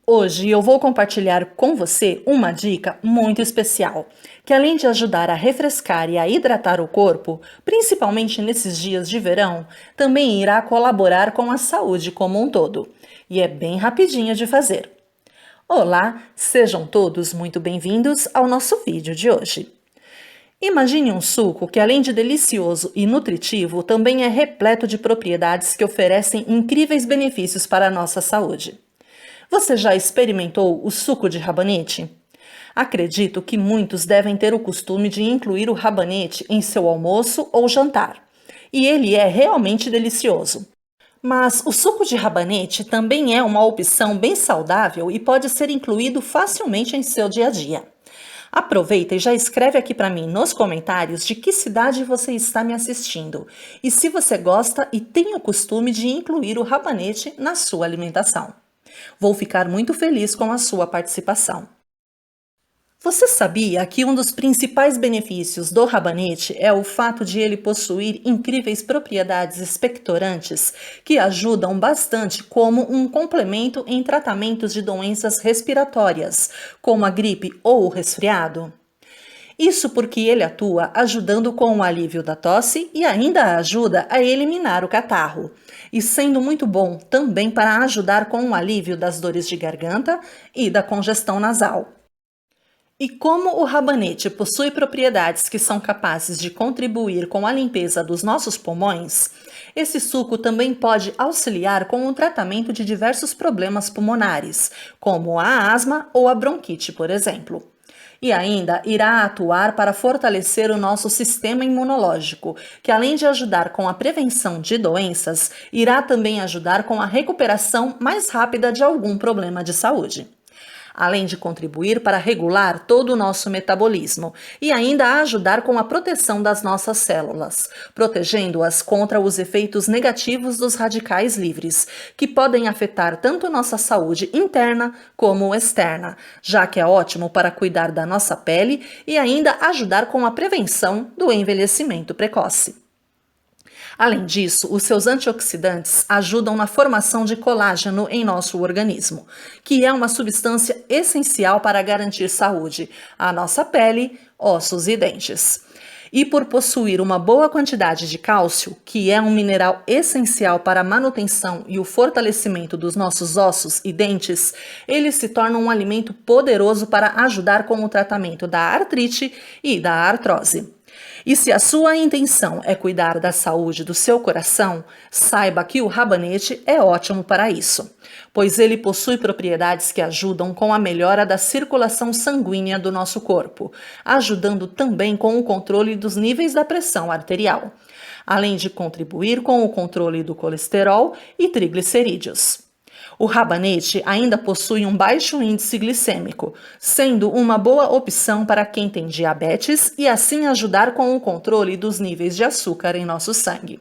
Hoje eu vou compartilhar com você uma dica muito especial, que além de ajudar a refrescar e a hidratar o corpo, principalmente nesses dias de verão, também irá colaborar com a saúde como um todo. E é bem rapidinho de fazer. Olá, sejam todos muito bem-vindos ao nosso vídeo de hoje. Imagine um suco que, além de delicioso e nutritivo, também é repleto de propriedades que oferecem incríveis benefícios para a nossa saúde. Você já experimentou o suco de rabanete? Acredito que muitos devem ter o costume de incluir o rabanete em seu almoço ou jantar. E ele é realmente delicioso. Mas o suco de rabanete também é uma opção bem saudável e pode ser incluído facilmente em seu dia a dia. Aproveita e já escreve aqui para mim nos comentários de que cidade você está me assistindo e se você gosta e tem o costume de incluir o rabanete na sua alimentação. Vou ficar muito feliz com a sua participação. Você sabia que um dos principais benefícios do rabanete é o fato de ele possuir incríveis propriedades expectorantes que ajudam bastante como um complemento em tratamentos de doenças respiratórias, como a gripe ou o resfriado? Isso porque ele atua ajudando com o alívio da tosse e ainda ajuda a eliminar o catarro, e sendo muito bom também para ajudar com o alívio das dores de garganta e da congestão nasal. E como o rabanete possui propriedades que são capazes de contribuir com a limpeza dos nossos pulmões, esse suco também pode auxiliar com o tratamento de diversos problemas pulmonares, como a asma ou a bronquite, por exemplo. E ainda irá atuar para fortalecer o nosso sistema imunológico, que além de ajudar com a prevenção de doenças, irá também ajudar com a recuperação mais rápida de algum problema de saúde. Além de contribuir para regular todo o nosso metabolismo e ainda ajudar com a proteção das nossas células, protegendo-as contra os efeitos negativos dos radicais livres, que podem afetar tanto nossa saúde interna como externa, já que é ótimo para cuidar da nossa pele e ainda ajudar com a prevenção do envelhecimento precoce. Além disso, os seus antioxidantes ajudam na formação de colágeno em nosso organismo, que é uma substância essencial para garantir saúde à nossa pele, ossos e dentes. E por possuir uma boa quantidade de cálcio, que é um mineral essencial para a manutenção e o fortalecimento dos nossos ossos e dentes, ele se torna um alimento poderoso para ajudar com o tratamento da artrite e da artrose. E se a sua intenção é cuidar da saúde do seu coração, saiba que o rabanete é ótimo para isso, pois ele possui propriedades que ajudam com a melhora da circulação sanguínea do nosso corpo, ajudando também com o controle dos níveis da pressão arterial, além de contribuir com o controle do colesterol e triglicerídeos. O rabanete ainda possui um baixo índice glicêmico, sendo uma boa opção para quem tem diabetes e assim ajudar com o controle dos níveis de açúcar em nosso sangue.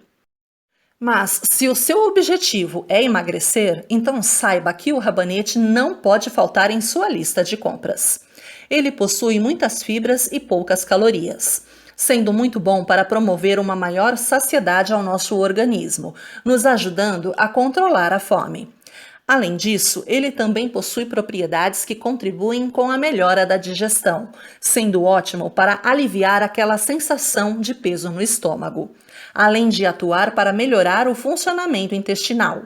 Mas se o seu objetivo é emagrecer, então saiba que o rabanete não pode faltar em sua lista de compras. Ele possui muitas fibras e poucas calorias, sendo muito bom para promover uma maior saciedade ao nosso organismo, nos ajudando a controlar a fome. Além disso, ele também possui propriedades que contribuem com a melhora da digestão, sendo ótimo para aliviar aquela sensação de peso no estômago, além de atuar para melhorar o funcionamento intestinal.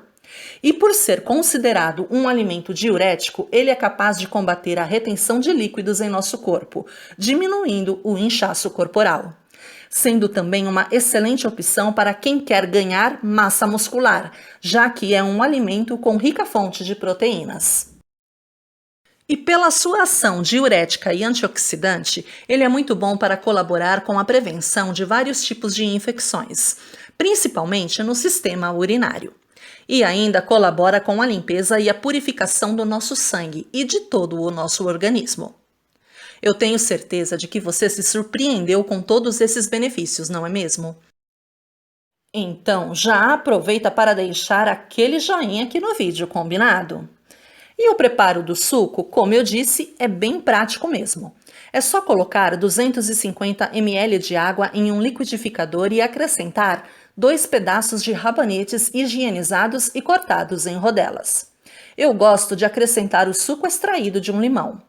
E por ser considerado um alimento diurético, ele é capaz de combater a retenção de líquidos em nosso corpo, diminuindo o inchaço corporal, sendo também uma excelente opção para quem quer ganhar massa muscular, já que é um alimento com rica fonte de proteínas. E pela sua ação diurética e antioxidante, ele é muito bom para colaborar com a prevenção de vários tipos de infecções, principalmente no sistema urinário. E ainda colabora com a limpeza e a purificação do nosso sangue e de todo o nosso organismo. Eu tenho certeza de que você se surpreendeu com todos esses benefícios, não é mesmo? Então, já aproveita para deixar aquele joinha aqui no vídeo, combinado? E o preparo do suco, como eu disse, é bem prático mesmo. É só colocar 250 ml de água em um liquidificador e acrescentar 2 pedaços de rabanetes higienizados e cortados em rodelas. Eu gosto de acrescentar o suco extraído de um limão.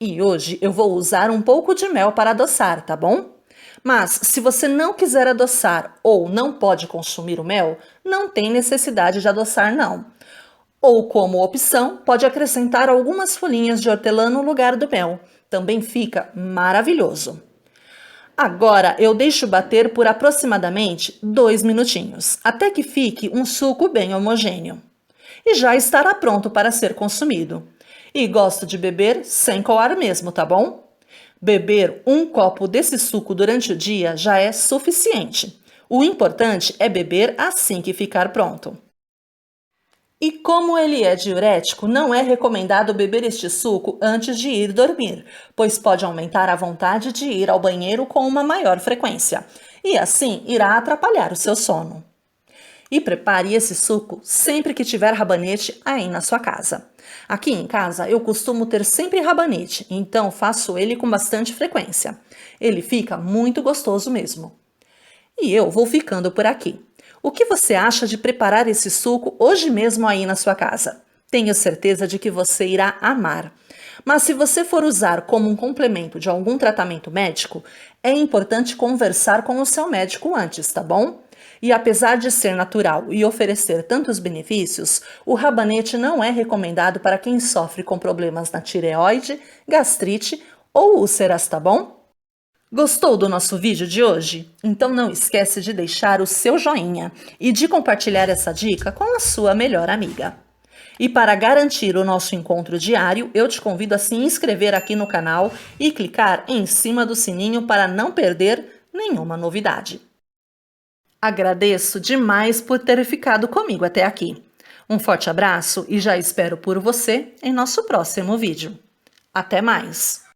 E hoje eu vou usar um pouco de mel para adoçar, tá bom? Mas se você não quiser adoçar ou não pode consumir o mel, não tem necessidade de adoçar não. Ou como opção, pode acrescentar algumas folhinhas de hortelã no lugar do mel. Também fica maravilhoso. Agora eu deixo bater por aproximadamente 2 minutinhos, até que fique um suco bem homogêneo. E já estará pronto para ser consumido. E gosto de beber sem coar mesmo, tá bom? Beber um copo desse suco durante o dia já é suficiente. O importante é beber assim que ficar pronto. E como ele é diurético, não é recomendado beber este suco antes de ir dormir, pois pode aumentar a vontade de ir ao banheiro com uma maior frequência, e assim irá atrapalhar o seu sono. E prepare esse suco sempre que tiver rabanete aí na sua casa. Aqui em casa eu costumo ter sempre rabanete, então faço ele com bastante frequência. Ele fica muito gostoso mesmo. E eu vou ficando por aqui. O que você acha de preparar esse suco hoje mesmo aí na sua casa? Tenho certeza de que você irá amar. Mas se você for usar como um complemento de algum tratamento médico, é importante conversar com o seu médico antes, tá bom? E apesar de ser natural e oferecer tantos benefícios, o rabanete não é recomendado para quem sofre com problemas na tireoide, gastrite ou úlceras, tá bom? Gostou do nosso vídeo de hoje? Então não esquece de deixar o seu joinha e de compartilhar essa dica com a sua melhor amiga. E para garantir o nosso encontro diário, eu te convido a se inscrever aqui no canal e clicar em cima do sininho para não perder nenhuma novidade. Agradeço demais por ter ficado comigo até aqui. Um forte abraço e já espero por você em nosso próximo vídeo. Até mais!